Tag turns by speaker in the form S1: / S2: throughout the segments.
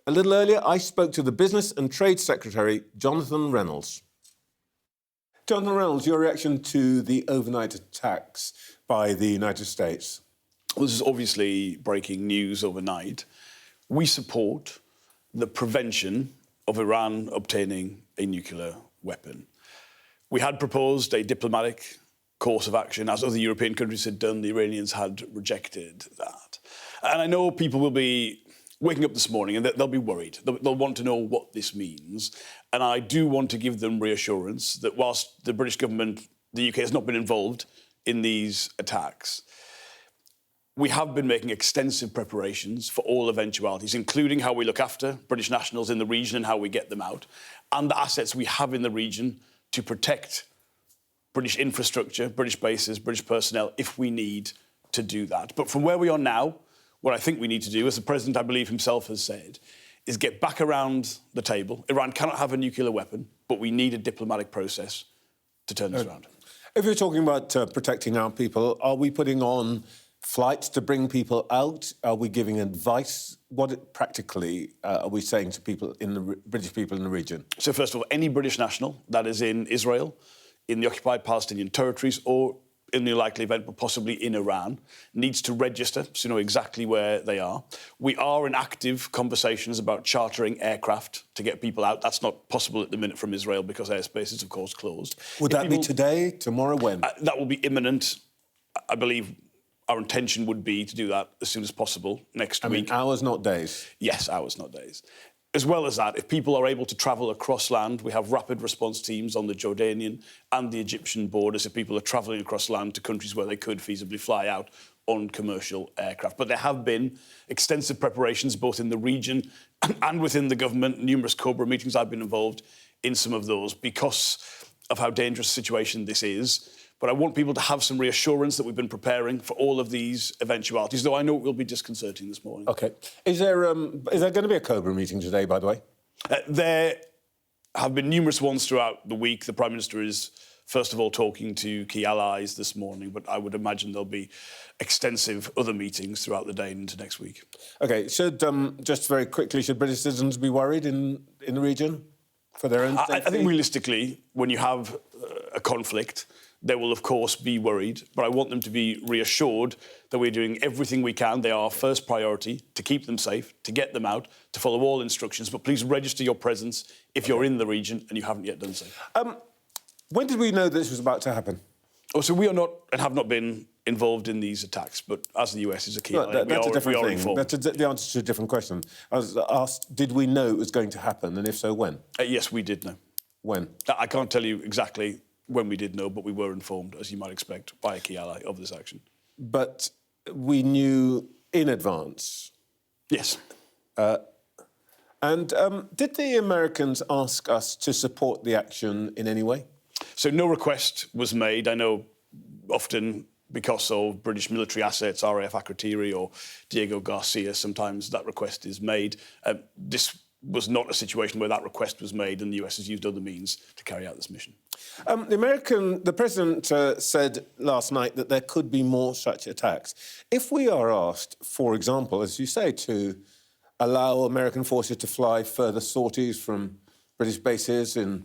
S1: A little earlier, I spoke to the Business and Trade Secretary, Jonathan Reynolds. Jonathan Reynolds, your reaction to the overnight attacks by the United States?
S2: Well, this is obviously breaking news overnight. We support the prevention of Iran obtaining a nuclear weapon. We had proposed a diplomatic course of action, as other European countries had done. The Iranians had rejected that. And I know people will be waking up this morning and they'll be worried. They'll want to know what this means. And I do want to give them reassurance that whilst the British government, the UK, has not been involved in these attacks, we have been making extensive preparations for all eventualities, including how we look after British nationals in the region and how we get them out, and the assets we have in the region to protect British infrastructure, British bases, British personnel, if we need to do that. But from where we are now, what I think we need to do, as the President, I believe, himself has said, is get back around the table. Iran cannot have a nuclear weapon, but we need a diplomatic process to turn this around.
S1: If you're talking about protecting our people, are we putting on flights to bring people out? Are we giving advice? What practically are we saying to people British people in the region?
S2: So first of all, any British national that is in Israel, in the occupied Palestinian territories, or in the likely event, but possibly in Iran, needs to register so you know exactly where they are. We are in active conversations about chartering aircraft to get people out. That's not possible at the minute from Israel because airspace is, of course, closed.
S1: Would that be today, tomorrow, when?
S2: That will be imminent. I believe our intention would be to do that as soon as possible next week.
S1: Mean, hours, not days?
S2: Yes, hours, not days. As well as that, if people are able to travel across land, we have rapid response teams on the Jordanian and the Egyptian borders if people are travelling across land to countries where they could feasibly fly out on commercial aircraft. But there have been extensive preparations both in the region and within the government, numerous COBRA meetings. I've been involved in some of those because of how dangerous a situation this is. But I want people to have some reassurance that we've been preparing for all of these eventualities, though I know it will be disconcerting this morning.
S1: OK. Is there going to be a COBRA meeting today, by the way?
S2: There have been numerous ones throughout the week. The Prime Minister is, first of all, talking to key allies this morning, but I would imagine there'll be extensive other meetings throughout the day and into next week.
S1: OK. Should, just very quickly, should British citizens be worried in the region for their own safety?
S2: I think realistically, when you have a conflict, they will, of course, be worried, but I want them to be reassured that we're doing everything we can. They are our first priority to keep them safe, to get them out, to follow all instructions. But please register your presence if you're in the region and you haven't yet done so.
S1: When did we know this was about to happen?
S2: Oh, so we are not and have not been involved in these attacks, but as the US is a key ally,
S1: that's a different thing.
S2: informed.
S1: That's the answer to a different question. I was asked, did we know it was going to happen, and if so, when?
S2: Yes, we did know.
S1: When?
S2: I can't tell you exactly when we did know, but we were informed, as you might expect, by a key ally of this action.
S1: But we knew in advance?
S2: Yes.
S1: And did the Americans ask us to support the action in any way?
S2: So no request was made. I know often because of British military assets, RAF Akrotiri or Diego Garcia, sometimes that request is made. This was not a situation where that request was made and the US has used other means to carry out this mission.
S1: The President said last night that there could be more such attacks. If we are asked, for example, as you say, to allow American forces to fly further sorties from British bases in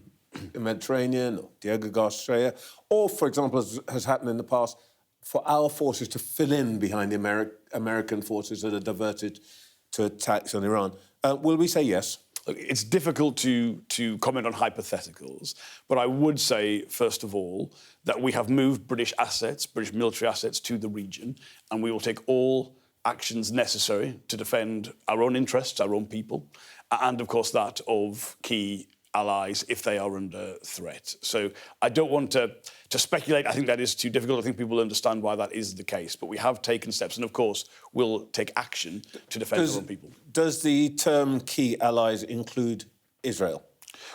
S1: the Mediterranean or Diego Garcia, or, for example, as has happened in the past, for our forces to fill in behind the American forces that are diverted to attacks on Iran, will we say yes?
S2: Look, it's difficult to comment on hypotheticals, but I would say, first of all, that we have moved British assets, British military assets, to the region, and we will take all actions necessary to defend our own interests, our own people, and, of course, that of key allies if they are under threat. So I don't want to speculate. I think that is too difficult. I think people understand why that is the case. But we have taken steps and, of course, we'll take action to defend our own people.
S1: Does the term key allies include Israel?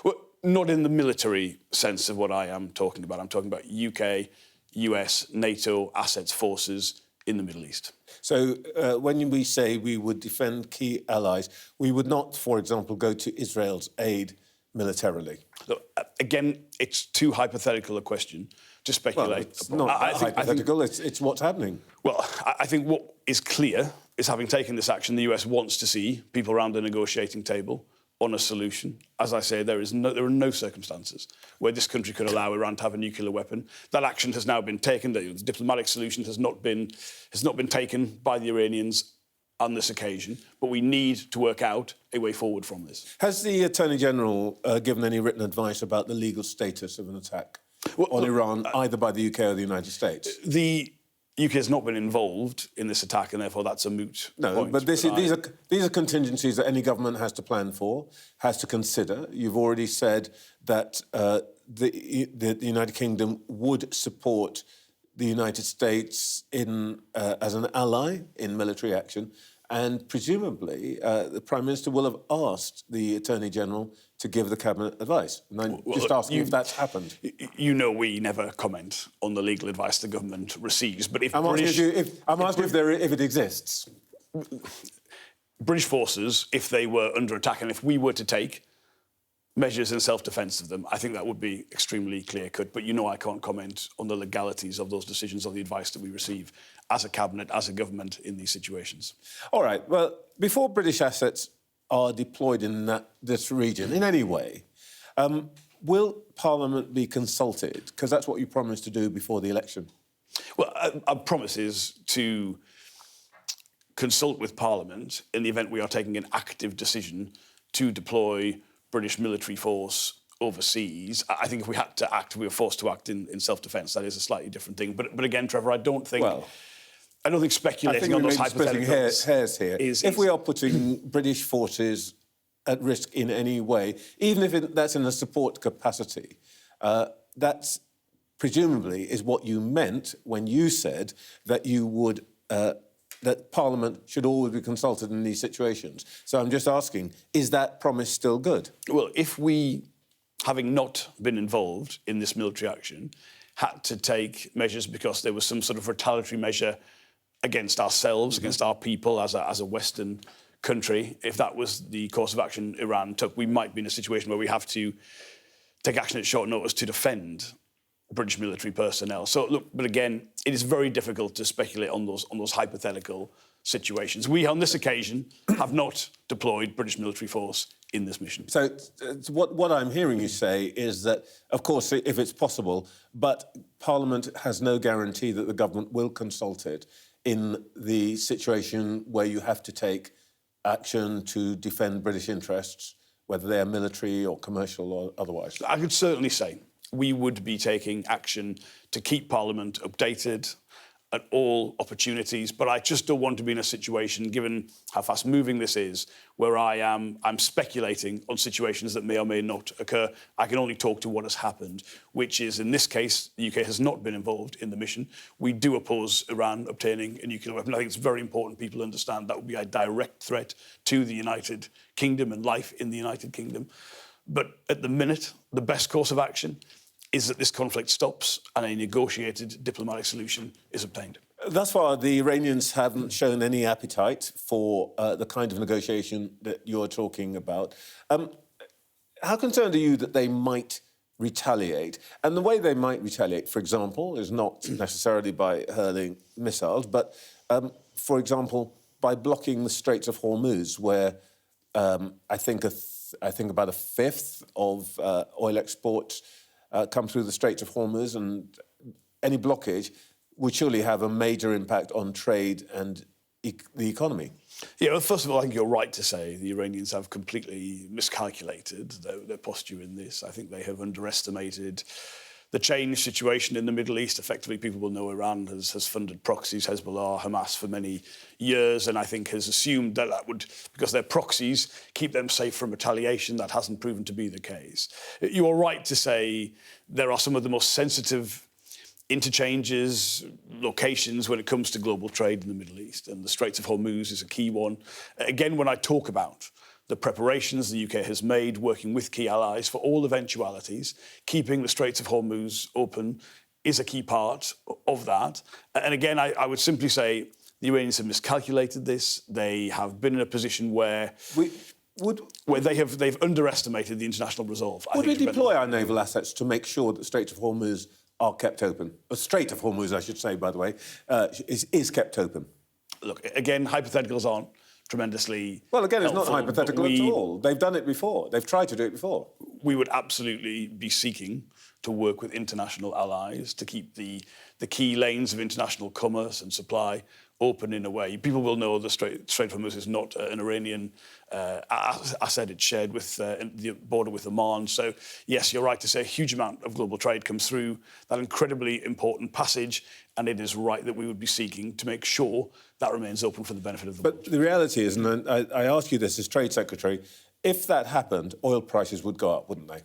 S2: Well, not in the military sense of what I am talking about. I'm talking about UK, US, NATO assets, forces in the Middle East.
S1: So when we say we would defend key allies, we would not, for example, go to Israel's aid militarily?
S2: Look, again, it's too hypothetical a question to speculate.
S1: Well, it's not hypothetical, it's what's happening.
S2: Well, I think what is clear is, having taken this action, the US wants to see people around the negotiating table on a solution. As I say, there are no circumstances where this country could allow Iran to have a nuclear weapon. That action has now been taken. The diplomatic solution has not been taken by the Iranians on this occasion, but we need to work out a way forward from this.
S1: Has the Attorney General given any written advice about the legal status of an attack on Iran, either by the UK or the United States?
S2: The UK has not been involved in this attack, and therefore that's a moot point.
S1: But these are contingencies that any government has to plan for, has to consider. You've already said that the United Kingdom would support the United States as an ally in military action, and presumably the Prime Minister will have asked the Attorney General to give the Cabinet advice. And I'm just asking if that's happened.
S2: You know we never comment on the legal advice the government receives, but if
S1: I'm asking if it exists.
S2: British forces, if they were under attack and if we were to take measures in self-defence of them, I think that would be extremely clear-cut. But you know I can't comment on the legalities of those decisions or the advice that we receive as a Cabinet, as a government in these situations.
S1: All right, well, before British assets are deployed in this region in any way, will Parliament be consulted? Because that's what you promised to do before the election.
S2: Well, our promise is to consult with Parliament in the event we are taking an active decision to deploy British military force overseas. I think if we had to act, we were forced to act in self-defence. That is a slightly different thing. But again, Trevor, I don't think speculating on those hypotheticals
S1: hairs here. If we are putting British forces at risk in any way, even if that's in a support capacity, that's presumably is what you meant when you said that you would that Parliament should always be consulted in these situations. So I'm just asking, is that promise still good?
S2: Well, if we, having not been involved in this military action, had to take measures because there was some sort of retaliatory measure against ourselves, against our people as a Western country, if that was the course of action Iran took, we might be in a situation where we have to take action at short notice to defend British military personnel. So, look, but again, it is very difficult to speculate on those hypothetical situations. We, on this occasion, have not deployed British military force in this mission.
S1: So what I'm hearing you say is that, of course, if it's possible, but Parliament has no guarantee that the government will consult it in the situation where you have to take action to defend British interests, whether they are military or commercial or otherwise.
S2: I could certainly say we would be taking action to keep Parliament updated at all opportunities, but I just don't want to be in a situation, given how fast-moving this is, where I'm speculating on situations that may or may not occur. I can only talk to what has happened, which is, in this case, the UK has not been involved in the mission. We do oppose Iran obtaining a nuclear weapon. I think it's very important people understand that would be a direct threat to the United Kingdom and life in the United Kingdom. But at the minute, the best course of action is that this conflict stops and a negotiated diplomatic solution is obtained.
S1: Thus far, the Iranians haven't shown any appetite for the kind of negotiation that you're talking about. How concerned are you that they might retaliate? And the way they might retaliate, for example, is not necessarily by hurling missiles, but, for example, by blocking the Straits of Hormuz, where I think about a fifth of oil exports come through the Straits of Hormuz, and any blockage would surely have a major impact on trade and the economy.
S2: Yeah, well, first of all, I think you're right to say the Iranians have completely miscalculated their posture in this. I think they have underestimated the change situation in the Middle East. Effectively, people will know Iran has funded proxies, Hezbollah, Hamas, for many years, and I think has assumed that would, because they're proxies, keep them safe from retaliation. That hasn't proven to be the case. You are right to say there are some of the most sensitive interchanges, locations when it comes to global trade in the Middle East, and the Straits of Hormuz is a key one. Again, when I talk about the preparations the UK has made, working with key allies for all eventualities, keeping the Straits of Hormuz open is a key part of that. And again, I would simply say the Iranians have miscalculated this. They have been in a position where they've underestimated the international resolve.
S1: Would we deploy our naval assets to make sure that the Straits of Hormuz are kept open? The Strait of Hormuz, I should say, by the way, is kept open.
S2: Look, again, hypotheticals aren't tremendously
S1: Well, again, it's
S2: helpful,
S1: not hypothetical
S2: but
S1: at all. They've done it before. They've tried to do it before.
S2: we would absolutely be seeking to work with international allies to keep the key lanes of international commerce and supply open in a way. People will know the Strait of Hormuz is not an Iranian asset. It's shared with the border with Oman. So, yes, you're right to say a huge amount of global trade comes through that incredibly important passage, and it is right that we would be seeking to make sure that remains open for the benefit of the world.
S1: But the reality is, and I ask you this as Trade Secretary, if that happened, oil prices would go up, wouldn't they?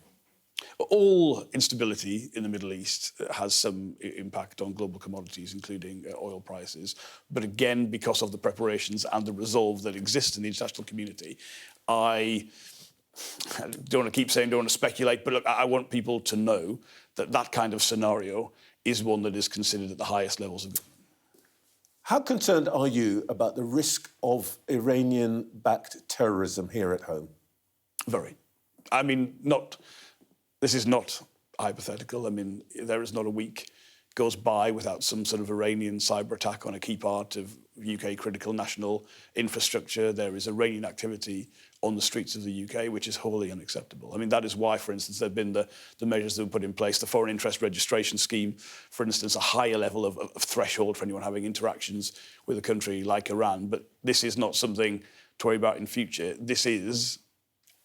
S2: All instability in the Middle East has some impact on global commodities, including oil prices. But again, because of the preparations and the resolve that exists in the international community, I don't want to keep saying, don't want to speculate, but look, I want people to know that that kind of scenario is one that is considered at the highest levels of.
S1: How concerned are you about the risk of Iranian-backed terrorism here at home?
S2: Very. I mean, this is not hypothetical. I mean, there is not a week goes by without some sort of Iranian cyber attack on a key part of UK critical national infrastructure. There is Iranian activity on the streets of the UK, which is wholly unacceptable. I mean, that is why, for instance, there have been the measures that were put in place, the foreign interest registration scheme, for instance, a higher level of threshold for anyone having interactions with a country like Iran. But this is not something to worry about in future. This is,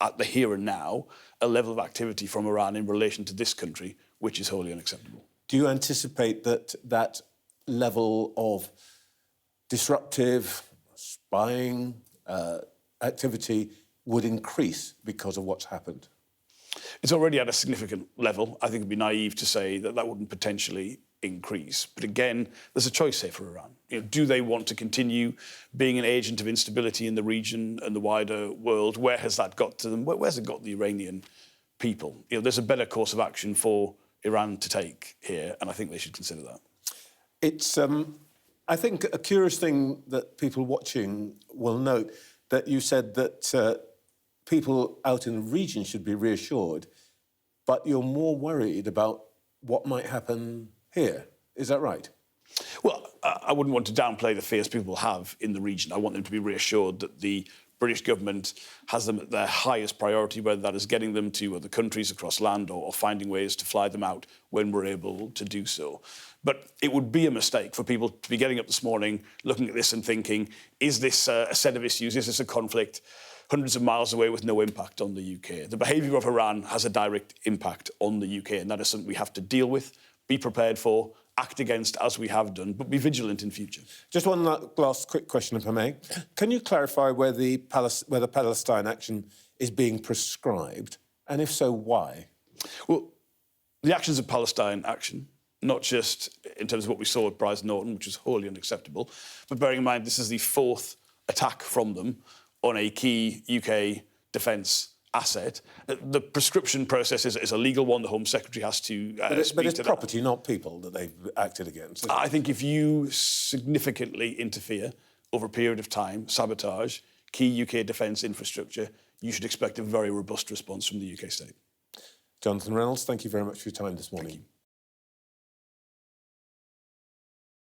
S2: at the here and now, a level of activity from Iran in relation to this country, which is wholly unacceptable.
S1: Do you anticipate that level of disruptive spying activity would increase because of what's happened?
S2: It's already at a significant level. I think it'd be naive to say that that wouldn't potentially increase. But again, there's a choice here for Iran. Do they want to continue being an agent of instability in the region and the wider world? Where has that got to them? Where's it got the Iranian people? There's a better course of action for Iran to take here, and I think they should consider that.
S1: It's, I think, a curious thing that people watching will note that you said that people out in the region should be reassured, but you're more worried about what might happen here. Is that right?
S2: Well, I wouldn't want to downplay the fears people have in the region. I want them to be reassured that the British government has them at their highest priority, whether that is getting them to other countries across land or finding ways to fly them out when we're able to do so. But it would be a mistake for people to be getting up this morning, looking at this and thinking, is this a set of issues? Is this a conflict hundreds of miles away with no impact on the UK? The behaviour of Iran has a direct impact on the UK, and that is something we have to deal with, be prepared for, act against as we have done, but be vigilant in future.
S1: Just one last quick question, if I may. Can you clarify where the Palestine action is being prescribed, and if so, why?
S2: Well, the actions of Palestine action, not just in terms of what we saw at Brize Norton, which was wholly unacceptable, but bearing in mind this is the fourth attack from them on a key UK defence asset. The prescription process is a legal one. The Home Secretary has to
S1: but it's property, not people, that they've acted against.
S2: I think if you significantly interfere over a period of time, sabotage key UK defence infrastructure, you should expect a very robust response from the UK state.
S1: Jonathan Reynolds, thank you very much for your time this morning.
S2: Thank you.